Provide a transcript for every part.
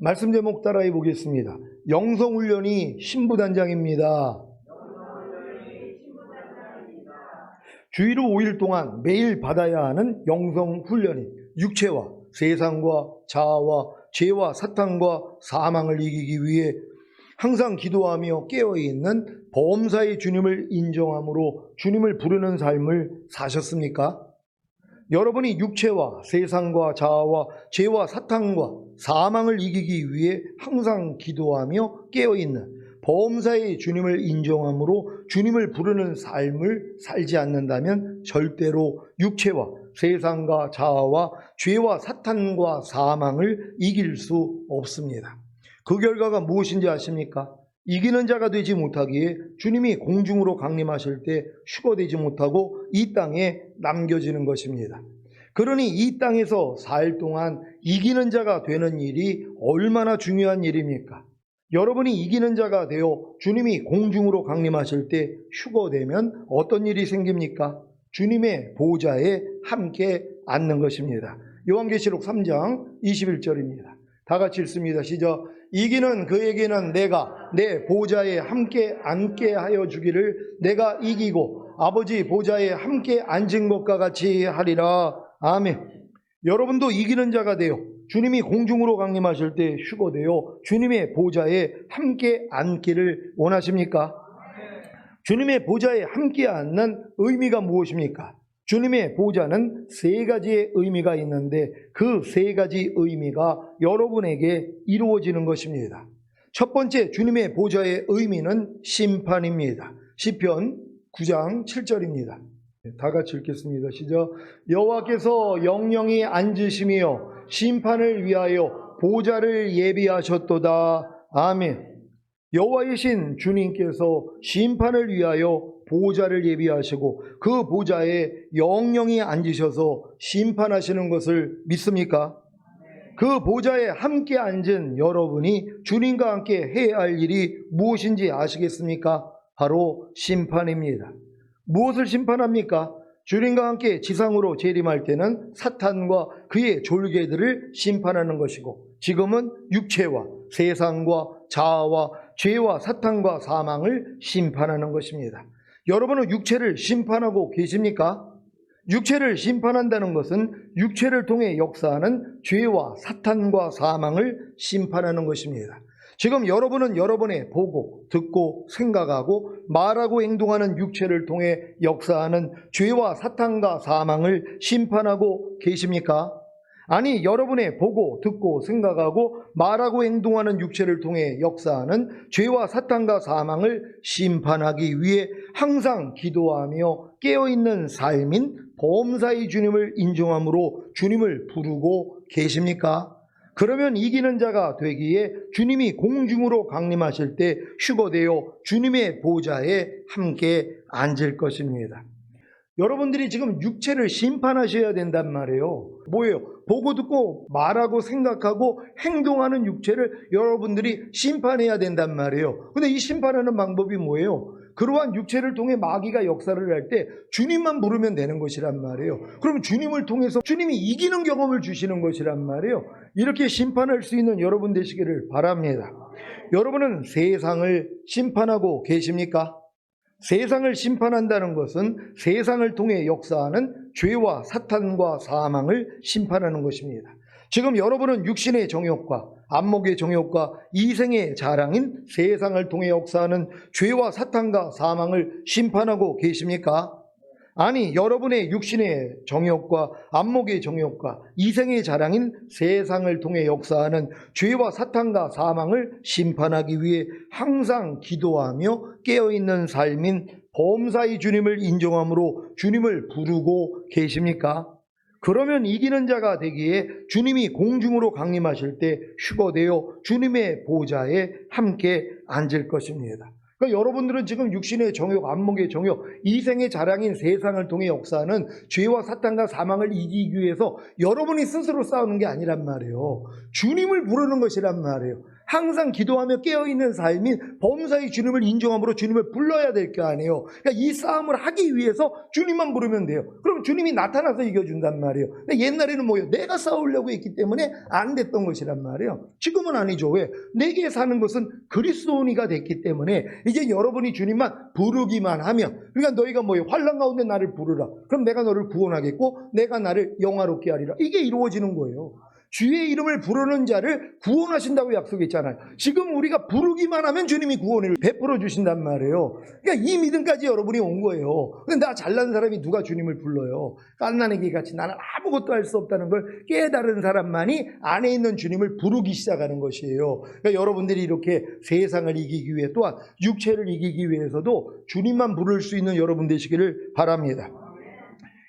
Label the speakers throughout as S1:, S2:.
S1: 말씀 제목 따라해 보겠습니다. 영성훈련이 신부단장입니다. 주일 후 5일 동안 매일 받아야 하는 영성훈련이 육체와 세상과 자아와 죄와 사탄과 사망을 이기기 위해 항상 기도하며 깨어있는 범사의 주님을 인정함으로 주님을 부르는 삶을 사셨습니까? 여러분이 육체와 세상과 자아와 죄와 사탄과 사망을 이기기 위해 항상 기도하며 깨어있는 범사의 주님을 인정함으로 주님을 부르는 삶을 살지 않는다면 절대로 육체와 세상과 자아와 죄와 사탄과 사망을 이길 수 없습니다. 그 결과가 무엇인지 아십니까? 이기는 자가 되지 못하기에 주님이 공중으로 강림하실 때 휴거되지 못하고 이 땅에 남겨지는 것입니다. 그러니 이 땅에서 살 동안 이기는 자가 되는 일이 얼마나 중요한 일입니까? 여러분이 이기는 자가 되어 주님이 공중으로 강림하실 때 휴거되면 어떤 일이 생깁니까? 주님의 보좌에 함께 앉는 것입니다. 요한계시록 3장 21절입니다. 다 같이 읽습니다. 시작. 이기는 그에게는 내가 내 보좌에 함께 앉게 하여 주기를 내가 이기고 아버지 보좌에 함께 앉은 것과 같이 하리라. 아멘. 여러분도 이기는 자가 되어 주님이 공중으로 강림하실 때 휴거되어 주님의 보좌에 함께 앉기를 원하십니까? 주님의 보좌에 함께 앉는 의미가 무엇입니까? 주님의 보좌는 세 가지의 의미가 있는데 그 세 가지 의미가 여러분에게 이루어지는 것입니다. 첫 번째, 주님의 보좌의 의미는 심판입니다. 시편 9장 7절입니다. 다 같이 읽겠습니다. 시작. 여호와께서 영영히 앉으시며 심판을 위하여 보좌를 예비하셨도다. 아멘. 여호와이신 주님께서 심판을 위하여 보좌를 예비하시고 그 보좌에 영영히 앉으셔서 심판하시는 것을 믿습니까? 그 보좌에 함께 앉은 여러분이 주님과 함께 해야 할 일이 무엇인지 아시겠습니까? 바로 심판입니다. 무엇을 심판합니까? 주님과 함께 지상으로 재림할 때는 사탄과 그의 졸개들을 심판하는 것이고 지금은 육체와 세상과 자아와 죄와 사탄과 사망을 심판하는 것입니다. 여러분은 육체를 심판하고 계십니까? 육체를 심판한다는 것은 육체를 통해 역사하는 죄와 사탄과 사망을 심판하는 것입니다. 지금 여러분은 여러분의 보고, 듣고, 생각하고, 말하고 행동하는 육체를 통해 역사하는 죄와 사탄과 사망을 심판하고 계십니까? 아니, 여러분의 보고, 듣고, 생각하고, 말하고 행동하는 육체를 통해 역사하는 죄와 사탄과 사망을 심판하기 위해 항상 기도하며 깨어있는 삶인 범사의 주님을 인정함으로 주님을 부르고 계십니까? 그러면 이기는 자가 되기에 주님이 공중으로 강림하실 때 휴거되어 주님의 보좌에 함께 앉을 것입니다. 여러분들이 지금 육체를 심판하셔야 된단 말이에요. 뭐예요? 보고 듣고 말하고 생각하고 행동하는 육체를 여러분들이 심판해야 된단 말이에요. 근데 이 심판하는 방법이 뭐예요? 그러한 육체를 통해 마귀가 역사를 할 때 주님만 부르면 되는 것이란 말이에요. 그럼 주님을 통해서 주님이 이기는 경험을 주시는 것이란 말이에요. 이렇게 심판할 수 있는 여러분 되시기를 바랍니다. 여러분은 세상을 심판하고 계십니까? 세상을 심판한다는 것은 세상을 통해 역사하는 죄와 사탄과 사망을 심판하는 것입니다. 지금 여러분은 육신의 정욕과 안목의 정욕과 이생의 자랑인 세상을 통해 역사하는 죄와 사탄과 사망을 심판하고 계십니까? 아니, 여러분의 육신의 정욕과 안목의 정욕과 이생의 자랑인 세상을 통해 역사하는 죄와 사탄과 사망을 심판하기 위해 항상 기도하며 깨어있는 삶인 범사의 주님을 인정함으로 주님을 부르고 계십니까? 그러면 이기는 자가 되기에 주님이 공중으로 강림하실 때 휴거되어 주님의 보좌에 함께 앉을 것입니다. 그러니까 여러분들은 지금 육신의 정욕, 안목의 정욕, 이생의 자랑인 세상을 통해 역사하는 죄와 사탄과 사망을 이기기 위해서 여러분이 스스로 싸우는 게 아니란 말이에요. 주님을 부르는 것이란 말이에요. 항상 기도하며 깨어있는 삶인 범사의 주님을 인정함으로 주님을 불러야 될 거 아니에요. 그러니까 이 싸움을 하기 위해서 주님만 부르면 돼요. 그럼 주님이 나타나서 이겨준단 말이에요. 근데 옛날에는 뭐예요? 내가 싸우려고 했기 때문에 안 됐던 것이란 말이에요. 지금은 아니죠. 왜? 내게 사는 것은 그리스도인이가 됐기 때문에 이제 여러분이 주님만 부르기만 하면, 그러니까 너희가 뭐예요? 환난 가운데 나를 부르라. 그럼 내가 너를 구원하겠고 내가 나를 영화롭게 하리라. 이게 이루어지는 거예요. 주의 이름을 부르는 자를 구원하신다고 약속했잖아요. 지금 우리가 부르기만 하면 주님이 구원을 베풀어 주신단 말이에요. 그러니까 이 믿음까지 여러분이 온 거예요. 근데 나 잘난 사람이 누가 주님을 불러요? 깐나네기 같이 나는 아무것도 할 수 없다는 걸 깨달은 사람만이 안에 있는 주님을 부르기 시작하는 것이에요. 그러니까 여러분들이 이렇게 세상을 이기기 위해, 또한 육체를 이기기 위해서도 주님만 부를 수 있는 여러분 되시기를 바랍니다.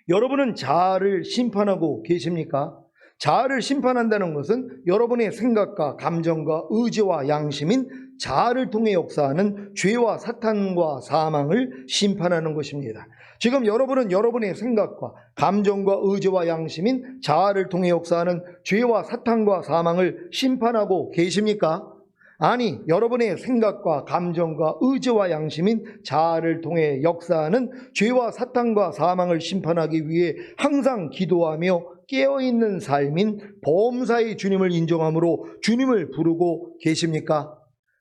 S1: 여러분은 자아를 심판하고 계십니까? 자아를 심판한다는 것은 여러분의 생각과 감정과 의지와 양심인 자아를 통해 역사하는 죄와 사탄과 사망을 심판하는 것입니다. 지금 여러분은 여러분의 생각과 감정과 의지와 양심인 자아를 통해 역사하는 죄와 사탄과 사망을 심판하고 계십니까? 아니, 여러분의 생각과 감정과 의지와 양심인 자아를 통해 역사하는 죄와 사탄과 사망을 심판하기 위해 항상 기도하며 깨어있는 삶인 범사의 주님을 인정함으로 주님을 부르고 계십니까?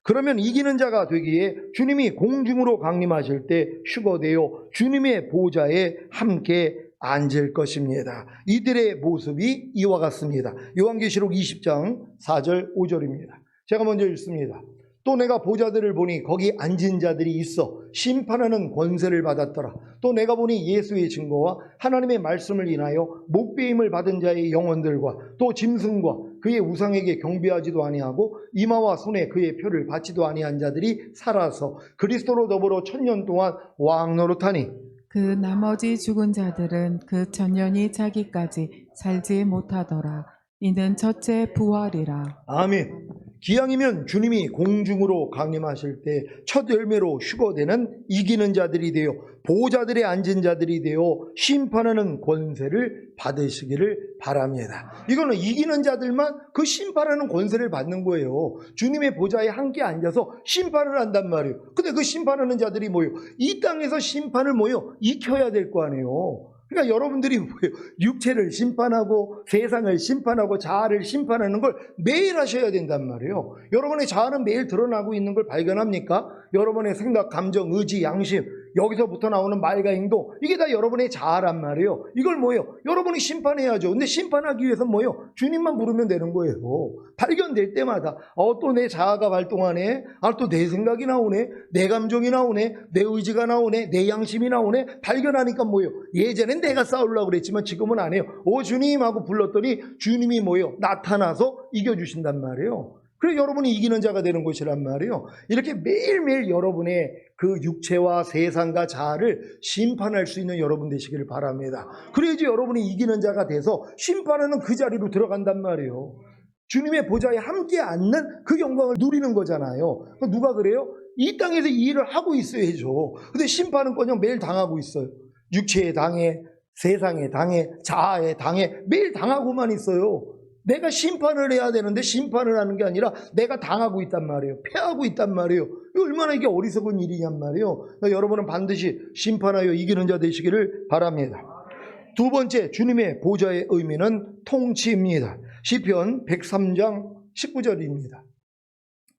S1: 그러면 이기는 자가 되기에 주님이 공중으로 강림하실 때 휴거되어 주님의 보좌에 함께 앉을 것입니다. 이들의 모습이 이와 같습니다. 요한계시록 20장 4절 5절입니다. 제가 먼저 읽습니다. 또 내가 보좌들을 보니 거기 앉은 자들이 있어 심판하는 권세를 받았더라. 또 내가 보니 예수의 증거와 하나님의 말씀을 인하여 목배임을 받은 자의 영혼들과 또 짐승과 그의 우상에게 경배하지도 아니하고 이마와 손에 그의 표를 받지도 아니한 자들이 살아서 그리스도로 더불어 1000년 동안 왕 노릇하니
S2: 그 나머지 죽은 자들은 그 천년이 차기까지 살지 못하더라. 이는 첫째 부활이라.
S1: 아멘. 기왕이면 주님이 공중으로 강림하실 때 첫 열매로 휴거되는 이기는 자들이 되어 보좌들에 앉은 자들이 되어 심판하는 권세를 받으시기를 바랍니다. 이거는 이기는 자들만 그 심판하는 권세를 받는 거예요. 주님의 보좌에 함께 앉아서 심판을 한단 말이에요. 근데 그 심판하는 자들이 뭐예요? 이 땅에서 심판을 뭐예요? 익혀야 될 거 아니에요. 그러니까 여러분들이 뭐예요? 육체를 심판하고 세상을 심판하고 자아를 심판하는 걸 매일 하셔야 된단 말이에요. 여러분의 자아는 매일 드러나고 있는 걸 발견합니까? 여러분의 생각, 감정, 의지, 양심, 여기서부터 나오는 말과 행동, 이게 다 여러분의 자아란 말이에요. 이걸 뭐예요? 여러분이 심판해야죠. 근데 심판하기 위해서 뭐예요? 주님만 부르면 되는 거예요. 발견될 때마다 또 내 자아가 발동하네, 또 내 생각이 나오네, 내 감정이 나오네, 내 의지가 나오네, 내 양심이 나오네. 발견하니까 뭐예요? 예전엔 내가 싸우려고 그랬지만 지금은 안 해요. 주님 하고 불렀더니 주님이 뭐예요? 나타나서 이겨주신단 말이에요. 그래서 여러분이 이기는 자가 되는 것이란 말이에요. 이렇게 매일매일 여러분의 그 육체와 세상과 자아를 심판할 수 있는 여러분 되시기를 바랍니다. 그래야지 여러분이 이기는 자가 돼서 심판하는 그 자리로 들어간단 말이에요. 주님의 보좌에 함께 앉는 그 영광을 누리는 거잖아요. 누가 그래요? 이 땅에서 이 일을 하고 있어야죠. 근데 심판은 그냥 매일 당하고 있어요. 육체에 당해, 세상에 당해, 자아에 당해, 매일 당하고만 있어요. 내가 심판을 해야 되는데 심판을 하는 게 아니라 내가 당하고 있단 말이에요. 패하고 있단 말이에요. 얼마나 이게 어리석은 일이냔 말이에요. 그러니까 여러분은 반드시 심판하여 이기는 자 되시기를 바랍니다. 두 번째, 주님의 보좌의 의미는 통치입니다. 시편 103장 19절입니다.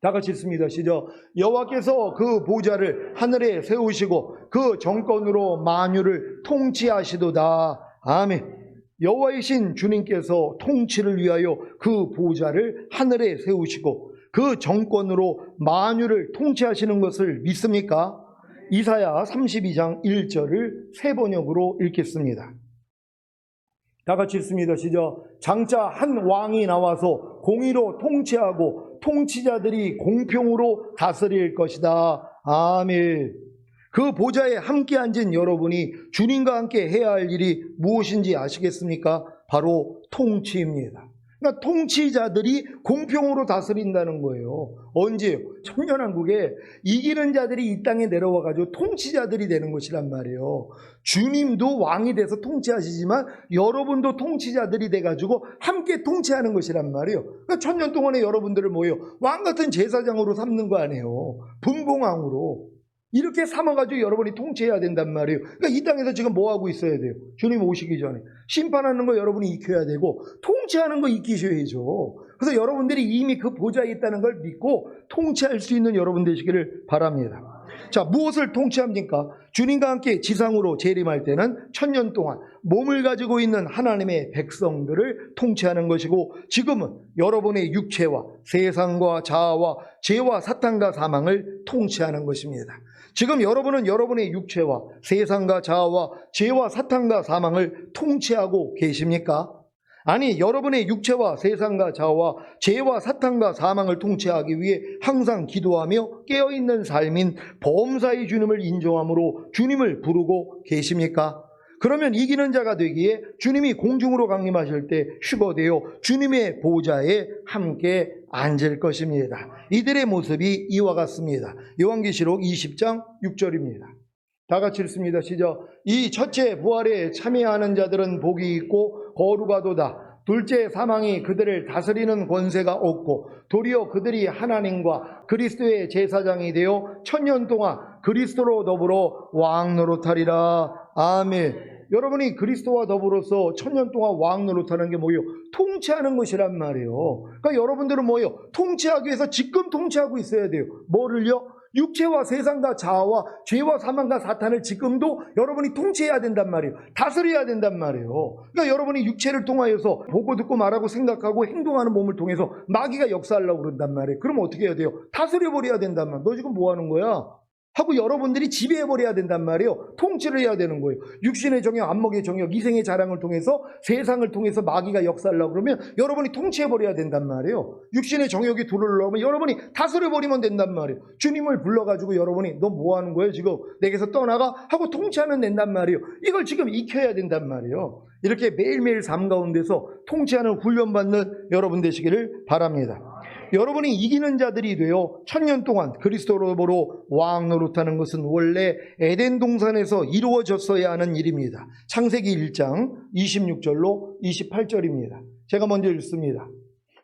S1: 다 같이 읽습니다. 시작. 여호와께서 그 보좌를 하늘에 세우시고 그 정권으로 만유를 통치하시도다. 아멘. 여호와이신 주님께서 통치를 위하여 그 보좌를 하늘에 세우시고 그 정권으로 만유를 통치하시는 것을 믿습니까? 이사야 32장 1절을 세 번역으로 읽겠습니다. 다 같이 읽습니다. 시작. 장차 한 왕이 나와서 공의로 통치하고 통치자들이 공평으로 다스릴 것이다. 아멘. 그 보좌에 함께 앉은 여러분이 주님과 함께 해야 할 일이 무엇인지 아시겠습니까? 바로 통치입니다. 그러니까 통치자들이 공평으로 다스린다는 거예요. 언제요? 천년왕국에 이기는 자들이 이 땅에 내려와가지고 통치자들이 되는 것이란 말이에요. 주님도 왕이 돼서 통치하시지만 여러분도 통치자들이 돼가지고 함께 통치하는 것이란 말이에요. 그러니까 천년 동안에 여러분들을 왕 같은 제사장으로 삼는 거 아니에요. 분봉왕으로. 이렇게 삼아가지고 여러분이 통치해야 된단 말이에요. 그러니까 이 땅에서 지금 뭐 하고 있어야 돼요? 주님 오시기 전에 심판하는 거 여러분이 익혀야 되고 통치하는 거 익히셔야죠. 그래서 여러분들이 이미 그 보좌에 있다는 걸 믿고 통치할 수 있는 여러분 되시기를 바랍니다. 자, 무엇을 통치합니까? 주님과 함께 지상으로 재림할 때는 천년 동안 몸을 가지고 있는 하나님의 백성들을 통치하는 것이고, 지금은 여러분의 육체와 세상과 자아와 죄와 사탄과 사망을 통치하는 것입니다. 지금 여러분은 여러분의 육체와 세상과 자아와 죄와 사탄과 사망을 통치하고 계십니까? 아니, 여러분의 육체와 세상과 자아와 죄와 사탄과 사망을 통치하기 위해 항상 기도하며 깨어있는 삶인 범사의 주님을 인정함으로 주님을 부르고 계십니까? 그러면 이기는 자가 되기에 주님이 공중으로 강림하실 때 휴거되어 주님의 보좌에 함께 앉을 것입니다. 이들의 모습이 이와 같습니다. 요한계시록 20장 6절입니다. 다 같이 읽습니다. 시작. 이 첫째 부활에 참여하는 자들은 복이 있고 거룩하도다. 둘째 사망이 그들을 다스리는 권세가 없고 도리어 그들이 하나님과 그리스도의 제사장이 되어 천년 동안 그리스도로 더불어 왕 노릇하리라. 아멘. 여러분이 그리스도와 더불어서 천년 동안 왕 노릇하는 게 뭐예요? 통치하는 것이란 말이에요. 그러니까 여러분들은 뭐예요? 통치하기 위해서 지금 통치하고 있어야 돼요. 뭐를요? 육체와 세상과 자아와 죄와 사망과 사탄을 지금도 여러분이 통치해야 된단 말이에요. 다스려야 된단 말이에요. 그러니까 여러분이 육체를 통하여서 보고 듣고 말하고 생각하고 행동하는 몸을 통해서 마귀가 역사하려고 그런단 말이에요. 그럼 어떻게 해야 돼요? 다스려버려야 된단 말이에요. 너 지금 뭐 하는 거야? 하고 여러분들이 지배해버려야 된단 말이에요. 통치를 해야 되는 거예요. 육신의 정욕, 안목의 정욕, 이생의 자랑을 통해서 세상을 통해서 마귀가 역사하려고 그러면 여러분이 통치해버려야 된단 말이에요. 육신의 정욕이 들어오려면 여러분이 다스려버리면 된단 말이에요. 주님을 불러가지고 여러분이 너 뭐 하는 거예요? 지금 내게서 떠나가? 하고 통치하면 된단 말이에요. 이걸 지금 익혀야 된단 말이에요. 이렇게 매일매일 삶 가운데서 통치하는 훈련받는 여러분 되시기를 바랍니다. 여러분이 이기는 자들이 되어 천년 동안 그리스도로 왕 노릇하는 것은 원래 에덴 동산에서 이루어졌어야 하는 일입니다. 창세기 1장 26절로 28절입니다. 제가 먼저 읽습니다.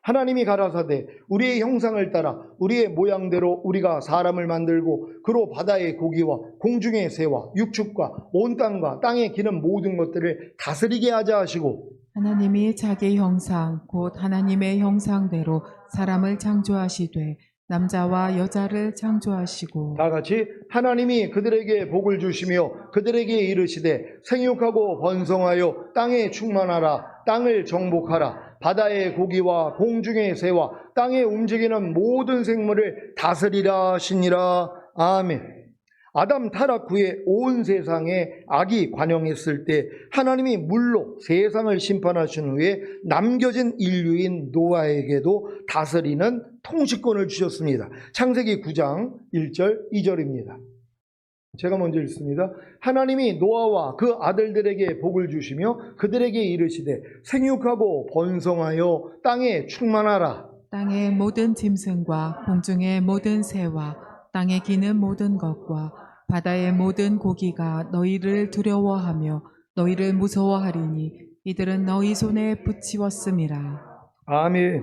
S1: 하나님이 가라사대 우리의 형상을 따라 우리의 모양대로 우리가 사람을 만들고 그로 바다의 고기와 공중의 새와 육축과 온 땅과 땅에 기는 모든 것들을 다스리게 하자 하시고,
S2: 하나님이 자기 형상 곧 하나님의 형상대로 사람을 창조하시되 남자와 여자를 창조하시고,
S1: 다 같이 하나님이 그들에게 복을 주시며 그들에게 이르시되 생육하고 번성하여 땅에 충만하라. 땅을 정복하라. 바다의 고기와 공중의 새와 땅에 움직이는 모든 생물을 다스리라 하시니라. 아멘. 아담 타락 후에 온 세상에 악이 관영했을 때 하나님이 물로 세상을 심판하신 후에 남겨진 인류인 노아에게도 다스리는 통치권을 주셨습니다. 창세기 9장 1절 2절입니다. 제가 먼저 읽습니다. 하나님이 노아와 그 아들들에게 복을 주시며 그들에게 이르시되 생육하고 번성하여 땅에 충만하라.
S2: 땅의 모든 짐승과 공중의 모든 새와 땅에 기는 모든 것과 바다의 모든 고기가 너희를 두려워하며 너희를 무서워하리니 이들은 너희 손에 붙이었음이라.
S1: 아멘.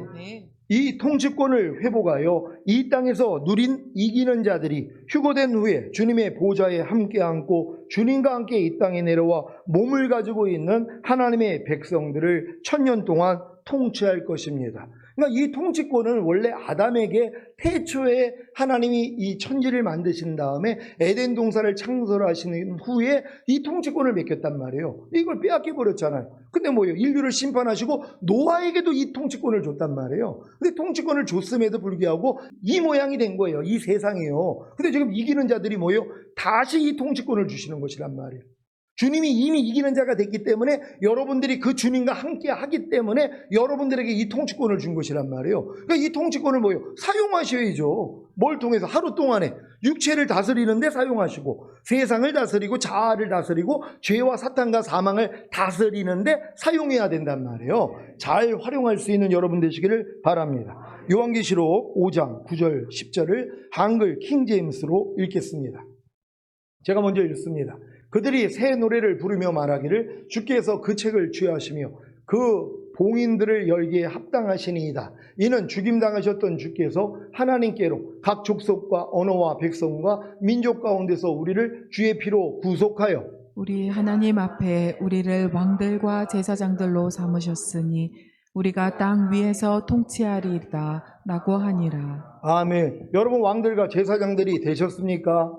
S1: 이 통치권을 회복하여 이 땅에서 누린 이기는 자들이 휴거된 후에 주님의 보좌에 함께 앉고 주님과 함께 이 땅에 내려와 몸을 가지고 있는 하나님의 백성들을 천년 동안 통치할 것입니다. 그러니까 이 통치권은 원래 아담에게 태초에 하나님이 이 천지를 만드신 다음에 에덴 동산을 창설하신 후에 이 통치권을 맡겼단 말이에요. 이걸 빼앗겨 버렸잖아요. 근데 뭐예요? 인류를 심판하시고 노아에게도 이 통치권을 줬단 말이에요. 근데 통치권을 줬음에도 불구하고 이 모양이 된 거예요. 이 세상이요. 근데 지금 이기는 자들이 뭐예요? 다시 이 통치권을 주시는 것이란 말이에요. 주님이 이미 이기는 자가 됐기 때문에 여러분들이 그 주님과 함께 하기 때문에 여러분들에게 이 통치권을 준 것이란 말이에요. 그러니까 이 통치권을 뭐예요? 사용하셔야죠. 뭘 통해서? 하루 동안에 육체를 다스리는데 사용하시고, 세상을 다스리고, 자아를 다스리고, 죄와 사탄과 사망을 다스리는데 사용해야 된단 말이에요. 잘 활용할 수 있는 여러분 되시기를 바랍니다. 요한계시록 5장 9절 10절을 한글 킹제임스로 읽겠습니다. 제가 먼저 읽습니다. 그들이 새 노래를 부르며 말하기를 주께서 그 책을 취하시며 그 봉인들을 열기에 합당하시니이다. 이는 죽임당하셨던 주께서 하나님께로 각 족속과 언어와 백성과 민족 가운데서 우리를 주의 피로 구속하여
S2: 우리 하나님 앞에 우리를 왕들과 제사장들로 삼으셨으니 우리가 땅 위에서 통치하리이다 라고 하니라.
S1: 아멘. 여러분 왕들과 제사장들이 되셨습니까?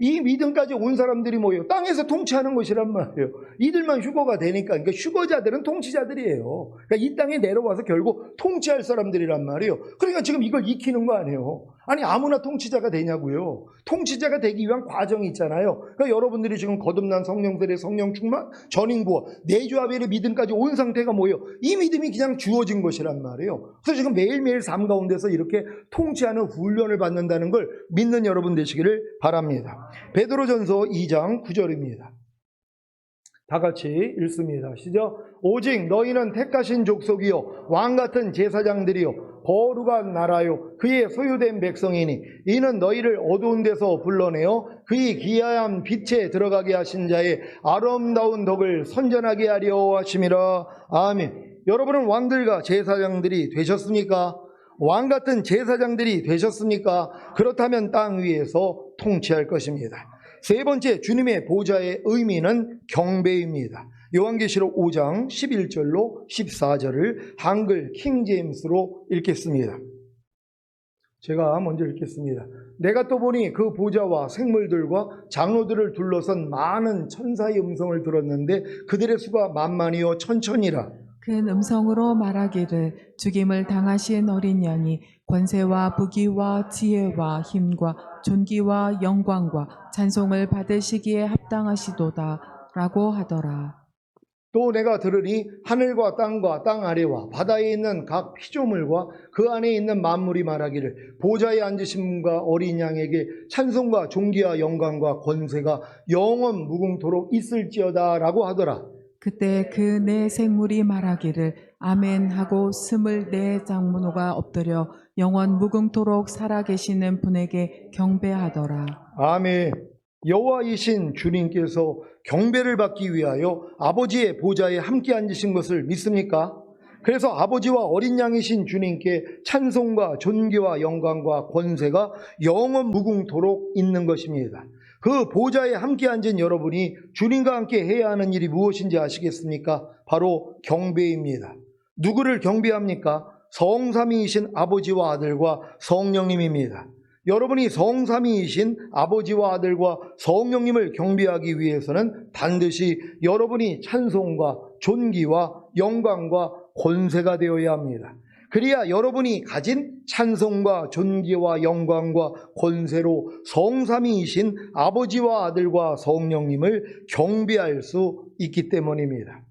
S1: 이 믿음까지 온 사람들이 뭐예요? 땅에서 통치하는 것이란 말이에요. 이들만 휴거가 되니까. 그러니까 휴거자들은 통치자들이에요. 그러니까 이 땅에 내려와서 결국 통치할 사람들이란 말이에요. 그러니까 지금 이걸 익히는 거 아니에요. 아니 아무나 통치자가 되냐고요. 통치자가 되기 위한 과정이 있잖아요. 그러니까 여러분들이 지금 거듭난 성령들의 성령 충만, 전인구원, 내주아벨의 믿음까지 온 상태가 뭐예요? 이 믿음이 그냥 주어진 것이란 말이에요. 그래서 지금 매일매일 삶 가운데서 이렇게 통치하는 훈련을 받는다는 걸 믿는 여러분 되시기를 바랍니다. 베드로전서 2장 9절입니다. 다 같이 읽습니다. 시작. 오직 너희는 택하신 족속이요 왕같은 제사장들이요 거룩한 나라요 그의 소유된 백성이니 이는 너희를 어두운 데서 불러내어 그의 기이한 빛에 들어가게 하신 자의 아름다운 덕을 선전하게 하려 하심이라. 아멘. 여러분은 왕들과 제사장들이 되셨습니까? 왕같은 제사장들이 되셨습니까? 그렇다면 땅 위에서 통치할 것입니다. 세 번째, 주님의 보좌의 의미는 경배입니다. 요한계시록 5장 11절로 14절을 한글 킹제임스로 읽겠습니다. 제가 먼저 읽겠습니다. 내가 또 보니 그 보좌와 생물들과 장로들을 둘러선 많은 천사의 음성을 들었는데 그들의 수가 만만이요 천천이라.
S2: 큰 음성으로 말하기를 죽임을 당하신 어린 양이 권세와 부귀와 지혜와 힘과 존귀와 영광과 찬송을 받으시기에 합당하시도다 라고 하더라.
S1: 또 내가 들으니 하늘과 땅과 땅 아래와 바다에 있는 각 피조물과 그 안에 있는 만물이 말하기를 보좌에 앉으신 분과 어린 양에게 찬송과 존귀와 영광과 권세가 영원 무궁토록 있을지어다 라고 하더라.
S2: 그때 그 네 생물이 말하기를 아멘 하고 24 장문호가 엎드려 영원 무궁토록 살아계시는 분에게 경배하더라.
S1: 아멘. 여호와이신 주님께서 경배를 받기 위하여 아버지의 보좌에 함께 앉으신 것을 믿습니까? 그래서 아버지와 어린 양이신 주님께 찬송과 존귀와 영광과 권세가 영원 무궁토록 있는 것입니다. 그 보좌에 함께 앉은 여러분이 주님과 함께 해야 하는 일이 무엇인지 아시겠습니까? 바로 경배입니다. 누구를 경배합니까? 성삼위이신 아버지와 아들과 성령님입니다. 여러분이 성삼위이신 아버지와 아들과 성령님을 경배하기 위해서는 반드시 여러분이 찬송과 존귀와 영광과 권세가 되어야 합니다. 그래야 여러분이 가진 찬송과 존귀와 영광과 권세로 성삼위이신 아버지와 아들과 성령님을 경배할 수 있기 때문입니다.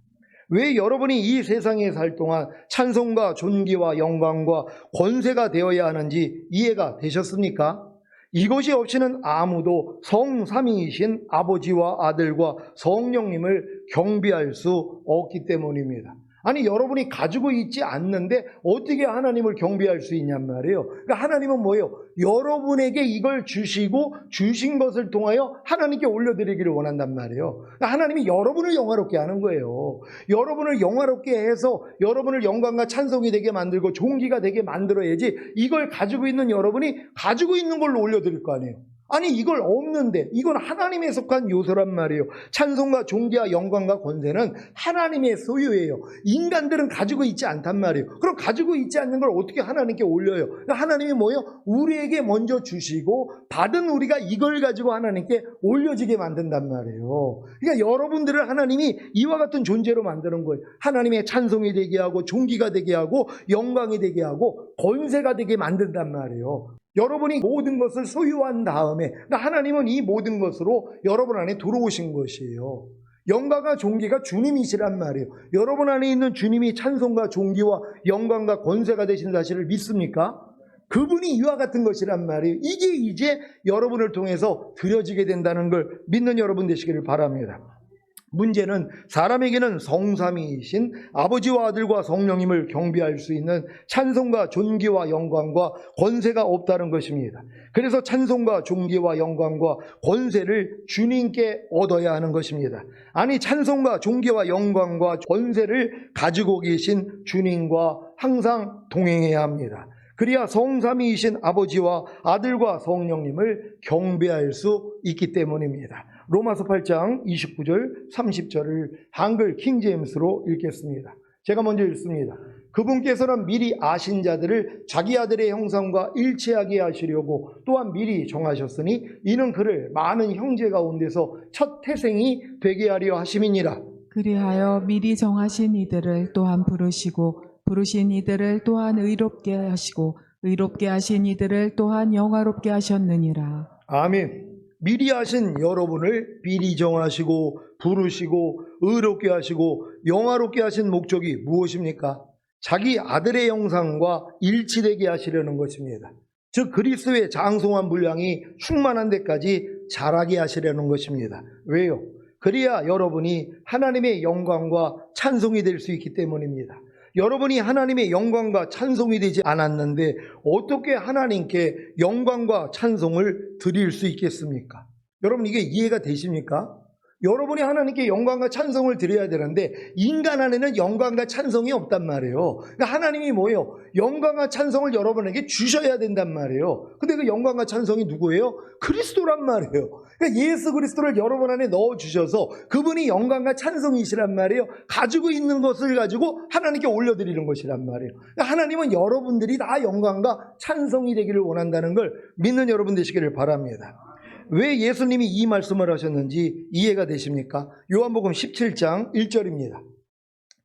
S1: 왜 여러분이 이 세상에 살 동안 찬송과 존귀와 영광과 권세가 되어야 하는지 이해가 되셨습니까? 이것이 없이는 아무도 성삼위이신 아버지와 아들과 성령님을 경배할 수 없기 때문입니다. 아니 여러분이 가지고 있지 않는데 어떻게 하나님을 경배할 수 있냔 말이에요. 그러니까 하나님은 뭐예요? 여러분에게 이걸 주시고 주신 것을 통하여 하나님께 올려드리기를 원한단 말이에요. 그러니까 하나님이 여러분을 영화롭게 하는 거예요. 여러분을 영화롭게 해서 여러분을 영광과 찬송이 되게 만들고 존귀가 되게 만들어야지 이걸 가지고 있는 여러분이 가지고 있는 걸로 올려드릴 거 아니에요. 아니 이걸 없는데 이건 하나님에 속한 요소란 말이에요. 찬송과 존귀와 영광과 권세는 하나님의 소유예요. 인간들은 가지고 있지 않단 말이에요. 그럼 가지고 있지 않는 걸 어떻게 하나님께 올려요? 하나님이 뭐예요? 우리에게 먼저 주시고 받은 우리가 이걸 가지고 하나님께 올려지게 만든단 말이에요. 그러니까 여러분들을 하나님이 이와 같은 존재로 만드는 거예요. 하나님의 찬송이 되게 하고 존귀가 되게 하고 영광이 되게 하고 권세가 되게 만든단 말이에요. 여러분이 모든 것을 소유한 다음에 하나님은 이 모든 것으로 여러분 안에 들어오신 것이에요. 영광과 존귀가 주님이시란 말이에요. 여러분 안에 있는 주님이 찬송과 존귀와 영광과 권세가 되신 사실을 믿습니까? 그분이 이와 같은 것이란 말이에요. 이게 이제 여러분을 통해서 드려지게 된다는 걸 믿는 여러분 되시기를 바랍니다. 문제는 사람에게는 성삼위이신 아버지와 아들과 성령님을 경배할 수 있는 찬송과 존귀와 영광과 권세가 없다는 것입니다. 그래서 찬송과 존귀와 영광과 권세를 주님께 얻어야 하는 것입니다. 아니, 찬송과 존귀와 영광과 권세를 가지고 계신 주님과 항상 동행해야 합니다. 그래야 성삼위이신 아버지와 아들과 성령님을 경배할 수 있기 때문입니다. 로마서 8장 29절 30절을 한글 킹제임스로 읽겠습니다. 제가 먼저 읽습니다. 그분께서는 미리 아신 자들을 자기 아들의 형상과 일치하게 하시려고 또한 미리 정하셨으니 이는 그를 많은 형제 가운데서 첫 태생이 되게 하려 하심이니라.
S2: 그리하여 미리 정하신 이들을 또한 부르시고 부르신 이들을 또한 의롭게 하시고 의롭게 하신 이들을 또한 영화롭게 하셨느니라.
S1: 아멘. 미리 하신 여러분을 미리 정하시고 부르시고 의롭게 하시고 영화롭게 하신 목적이 무엇입니까? 자기 아들의 형상과 일치되게 하시려는 것입니다. 즉 그리스도의 장성한 분량이 충만한 데까지 자라게 하시려는 것입니다. 왜요? 그래야 여러분이 하나님의 영광과 찬송이 될 수 있기 때문입니다. 여러분이 하나님의 영광과 찬송이 되지 않았는데 어떻게 하나님께 영광과 찬송을 드릴 수 있겠습니까? 여러분, 이게 이해가 되십니까? 여러분이 하나님께 영광과 찬송을 드려야 되는데 인간 안에는 영광과 찬송이 없단 말이에요. 그러니까 하나님이 뭐예요? 영광과 찬송을 여러분에게 주셔야 된단 말이에요. 근데 그 영광과 찬송이 누구예요? 그리스도란 말이에요. 그러니까 예수 그리스도를 여러분 안에 넣어주셔서 그분이 영광과 찬송이시란 말이에요. 가지고 있는 것을 가지고 하나님께 올려드리는 것이란 말이에요. 그러니까 하나님은 여러분들이 다 영광과 찬송이 되기를 원한다는 걸 믿는 여러분 되시기를 바랍니다. 왜 예수님이 이 말씀을 하셨는지 이해가 되십니까? 요한복음 17장 1절입니다.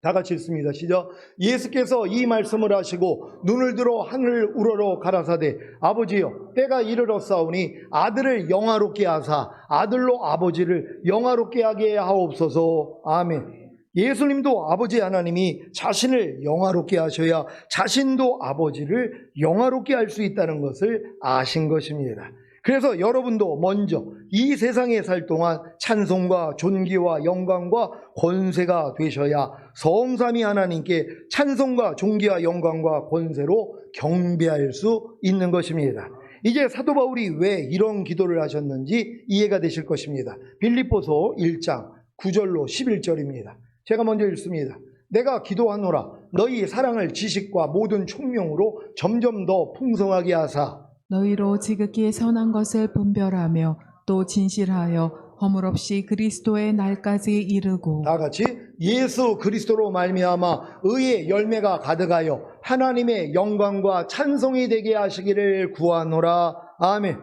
S1: 다 같이 읽습니다. 시작. 예수께서 이 말씀을 하시고 눈을 들어 하늘 우러러 가라사대 아버지여 때가 이르렀사오니 아들을 영화롭게 하사 아들로 아버지를 영화롭게 하게 하옵소서. 아멘. 예수님도 아버지 하나님이 자신을 영화롭게 하셔야 자신도 아버지를 영화롭게 할 수 있다는 것을 아신 것입니다. 그래서 여러분도 먼저 이 세상에 살 동안 찬송과 존귀와 영광과 권세가 되셔야 성삼위 하나님께 찬송과 존귀와 영광과 권세로 경배할 수 있는 것입니다. 이제 사도 바울이 왜 이런 기도를 하셨는지 이해가 되실 것입니다. 빌립보서 1장 9절로 11절입니다. 제가 먼저 읽습니다. 내가 기도하노라 너희 사랑을 지식과 모든 총명으로 점점 더 풍성하게 하사
S2: 너희로 지극히 선한 것을 분별하며 또 진실하여 허물없이 그리스도의 날까지 이르고
S1: 다 같이 예수 그리스도로 말미암아 의의 열매가 가득하여 하나님의 영광과 찬송이 되게 하시기를 구하노라. 아멘.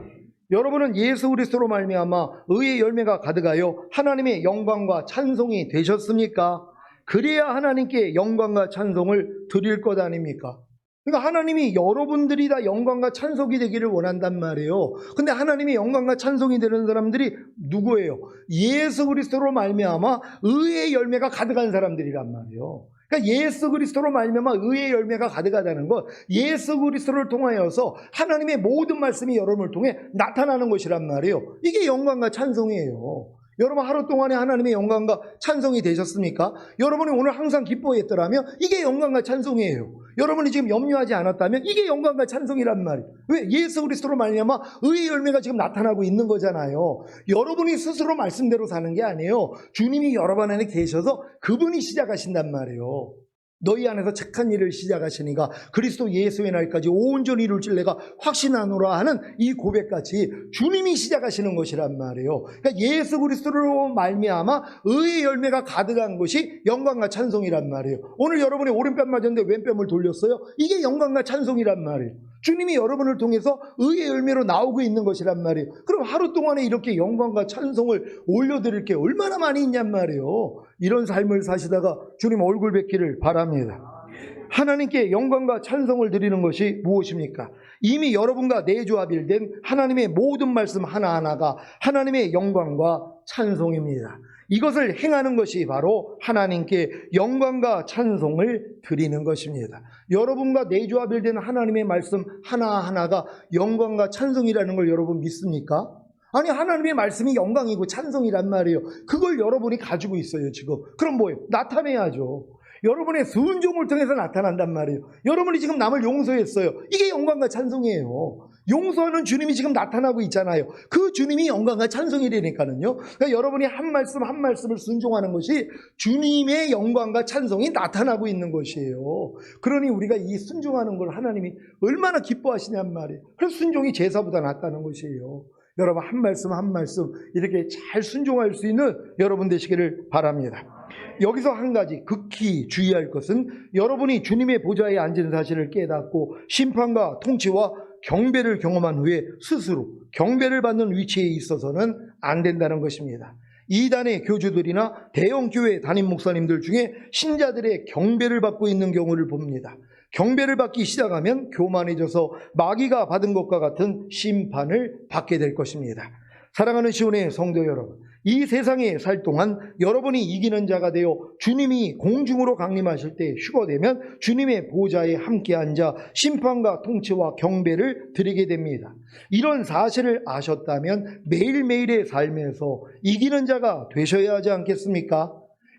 S1: 여러분은 예수 그리스도로 말미암아 의의 열매가 가득하여 하나님의 영광과 찬송이 되셨습니까? 그래야 하나님께 영광과 찬송을 드릴 것 아닙니까? 그러니까 하나님이 여러분들이 다 영광과 찬송이 되기를 원한단 말이에요. 근데 하나님이 영광과 찬송이 되는 사람들이 누구예요? 예수 그리스도로 말미암아 의의 열매가 가득한 사람들이란 말이에요. 그러니까 예수 그리스도로 말미암아 의의 열매가 가득하다는 것, 예수 그리스도를 통하여서 하나님의 모든 말씀이 여러분을 통해 나타나는 것이란 말이에요. 이게 영광과 찬송이에요. 여러분 하루 동안에 하나님의 영광과 찬송이 되셨습니까? 여러분이 오늘 항상 기뻐했더라면 이게 영광과 찬송이에요. 여러분이 지금 염려하지 않았다면 이게 영광과 찬송이란 말이에요. 왜? 예수 그리스도로 말미암아 의의 열매가 지금 나타나고 있는 거잖아요. 여러분이 스스로 말씀대로 사는 게 아니에요. 주님이 여러분 안에 계셔서 그분이 시작하신단 말이에요. 너희 안에서 착한 일을 시작하시니까 그리스도 예수의 날까지 온전히 이룰 줄 내가 확신하노라 하는 이 고백같이 주님이 시작하시는 것이란 말이에요. 그러니까 예수 그리스도로 말미암아 의의 열매가 가득한 것이 영광과 찬송이란 말이에요. 오늘 여러분이 오른뺨 맞았는데 왼뺨을 돌렸어요. 이게 영광과 찬송이란 말이에요. 주님이 여러분을 통해서 의의 열매로 나오고 있는 것이란 말이에요. 그럼 하루 동안에 이렇게 영광과 찬송을 올려드릴 게 얼마나 많이 있냔 말이에요. 이런 삶을 사시다가 주님 얼굴 뵙기를 바랍니다. 하나님께 영광과 찬송을 드리는 것이 무엇입니까? 이미 여러분과 내조합일된 하나님의 모든 말씀 하나하나가 하나님의 영광과 찬송입니다. 이것을 행하는 것이 바로 하나님께 영광과 찬송을 드리는 것입니다. 여러분과 내조합일되는 하나님의 말씀 하나하나가 영광과 찬송이라는 걸 여러분 믿습니까? 아니, 하나님의 말씀이 영광이고 찬송이란 말이에요. 그걸 여러분이 가지고 있어요, 지금. 그럼 뭐예요? 나타내야죠. 여러분의 순종을 통해서 나타난단 말이에요. 여러분이 지금 남을 용서했어요. 이게 영광과 찬송이에요. 용서하는 주님이 지금 나타나고 있잖아요. 그 주님이 영광과 찬송이라니까는요. 그러니까 여러분이 한 말씀 한 말씀을 순종하는 것이 주님의 영광과 찬송이 나타나고 있는 것이에요. 그러니 우리가 이 순종하는 걸 하나님이 얼마나 기뻐하시냔 말이에요. 그래서 순종이 제사보다 낫다는 것이에요. 여러분 한 말씀 한 말씀 이렇게 잘 순종할 수 있는 여러분 되시기를 바랍니다. 여기서 한 가지 극히 주의할 것은 여러분이 주님의 보좌에 앉은 사실을 깨닫고 심판과 통치와 경배를 경험한 후에 스스로 경배를 받는 위치에 있어서는 안 된다는 것입니다. 이단의 교주들이나 대형교회 담임 목사님들 중에 신자들의 경배를 받고 있는 경우를 봅니다. 경배를 받기 시작하면 교만해져서 마귀가 받은 것과 같은 심판을 받게 될 것입니다. 사랑하는 시온의 성도 여러분, 이 세상에 살 동안 여러분이 이기는 자가 되어 주님이 공중으로 강림하실 때 휴거되면 주님의 보좌에 함께 앉아 심판과 통치와 경배를 드리게 됩니다. 이런 사실을 아셨다면 매일매일의 삶에서 이기는 자가 되셔야 하지 않겠습니까?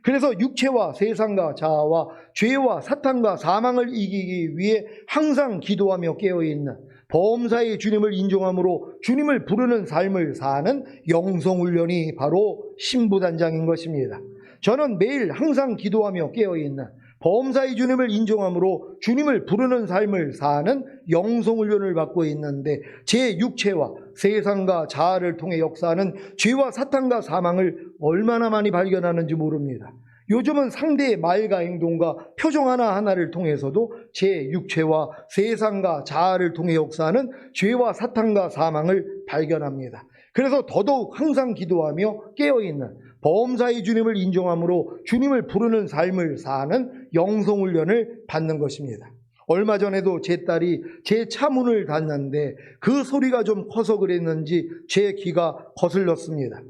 S1: 그래서 육체와 세상과 자아와 죄와 사탄과 사망을 이기기 위해 항상 기도하며 깨어있는 범사의 주님을 인정함으로 주님을 부르는 삶을 사는 영성훈련이 바로 신부단장인 것입니다. 저는 매일 항상 기도하며 깨어있는 범사의 주님을 인정함으로 주님을 부르는 삶을 사는 영성훈련을 받고 있는데 제 육체와 세상과 자아를 통해 역사하는 죄와 사탄과 사망을 얼마나 많이 발견하는지 모릅니다. 요즘은 상대의 말과 행동과 표정 하나하나를 통해서도 제 육체와 세상과 자아를 통해 역사하는 죄와 사탄과 사망을 발견합니다. 그래서 더더욱 항상 기도하며 깨어있는 범사의 주님을 인정함으로 주님을 부르는 삶을 사는 영성훈련을 받는 것입니다. 얼마 전에도 제 딸이 제 차 문을 닫는데 그 소리가 좀 커서 그랬는지 제 귀가 거슬렸습니다.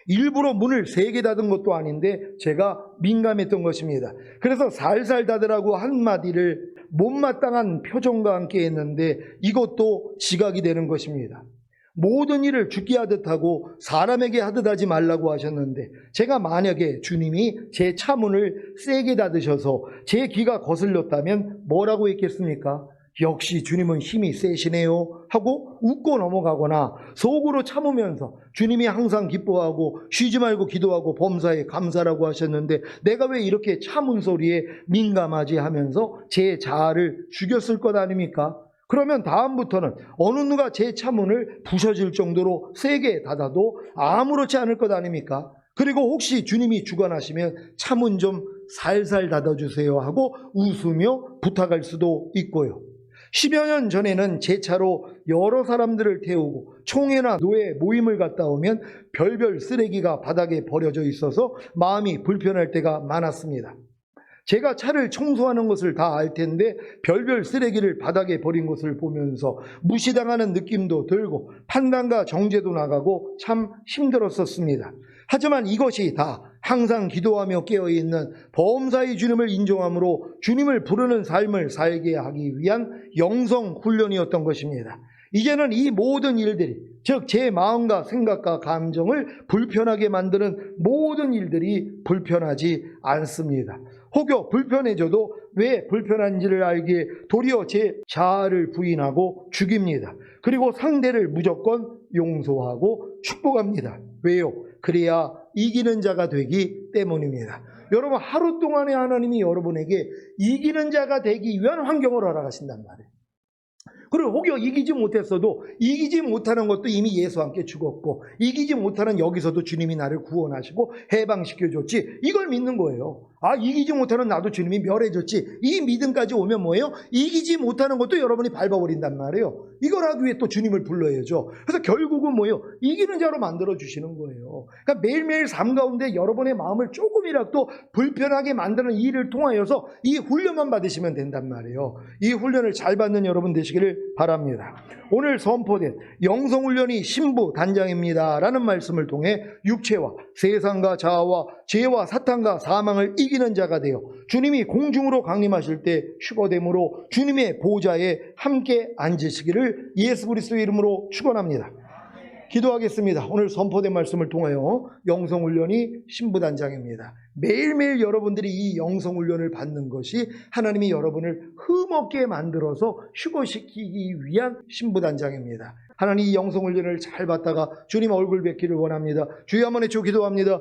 S1: 일부러 문을 세게 닫은 것도 아닌데 제가 민감했던 것입니다. 그래서 살살 닫으라고 한마디를 못마땅한 표정과 함께 했는데 이것도 지각이 되는 것입니다. 모든 일을 죽게 하듯 하고 사람에게 하듯 하지 말라고 하셨는데 제가 만약에 주님이 제 차 문을 세게 닫으셔서 제 귀가 거슬렸다면 뭐라고 했겠습니까? 역시 주님은 힘이 세시네요 하고 웃고 넘어가거나 속으로 참으면서 주님이 항상 기뻐하고 쉬지 말고 기도하고 범사에 감사라고 하셨는데 내가 왜 이렇게 참은 소리에 민감하지 하면서 제 자아를 죽였을 것 아닙니까? 그러면 다음부터는 어느 누가 제 차문을 부셔질 정도로 세게 닫아도 아무렇지 않을 것 아닙니까? 그리고 혹시 주님이 주관하시면 차문 좀 살살 닫아주세요 하고 웃으며 부탁할 수도 있고요. 10여 년 전에는 제 차로 여러 사람들을 태우고 총회나 노예 모임을 갔다 오면 별별 쓰레기가 바닥에 버려져 있어서 마음이 불편할 때가 많았습니다. 제가 차를 청소하는 것을 다 알 텐데 별별 쓰레기를 바닥에 버린 것을 보면서 무시당하는 느낌도 들고 판단과 정죄도 나가고 참 힘들었었습니다. 하지만 이것이 다 항상 기도하며 깨어있는 범사의 주님을 인정함으로 주님을 부르는 삶을 살게 하기 위한 영성 훈련이었던 것입니다. 이제는 이 모든 일들이, 즉 제 마음과 생각과 감정을 불편하게 만드는 모든 일들이 불편하지 않습니다. 혹여 불편해져도 왜 불편한지를 알기에 도리어 제 자아를 부인하고 죽입니다. 그리고 상대를 무조건 용서하고 축복합니다. 왜요? 그래야 이기는 자가 되기 때문입니다. 여러분, 하루 동안에 하나님이 여러분에게 이기는 자가 되기 위한 환경을 허락하신단 말이에요. 그리고 혹여 이기지 못했어도 이기지 못하는 것도 이미 예수와 함께 죽었고 이기지 못하는 여기서도 주님이 나를 구원하시고 해방시켜줬지, 이걸 믿는 거예요. 아, 이기지 못하는 나도 주님이 멸해줬지. 이 믿음까지 오면 뭐예요? 이기지 못하는 것도 여러분이 밟아버린단 말이에요. 이걸 하기 위해 또 주님을 불러야죠. 그래서 결국은 뭐예요? 이기는 자로 만들어주시는 거예요. 그러니까 매일매일 삶 가운데 여러분의 마음을 조금이라도 불편하게 만드는 일을 통하여서 이 훈련만 받으시면 된단 말이에요. 이 훈련을 잘 받는 여러분 되시기를 바랍니다. 오늘 선포된 영성훈련이 신부단장입니다 라는 말씀을 통해 육체와 세상과 자아와 죄와 사탄과 사망을 이기는 자가 되어 주님이 공중으로 강림하실 때 휴거됨으로 주님의 보좌에 함께 앉으시기를 예수 그리스도의 이름으로 축원합니다. 기도하겠습니다. 오늘 선포된 말씀을 통하여 영성훈련이 신부단장입니다. 매일매일 여러분들이 이 영성훈련을 받는 것이 하나님이 여러분을 흠없게 만들어서 휴거시키기 위한 신부단장입니다. 하나님 이 영성훈련을 잘 받다가 주님 얼굴 뵙기를 원합니다. 주여 한번 외쳐 기도합니다.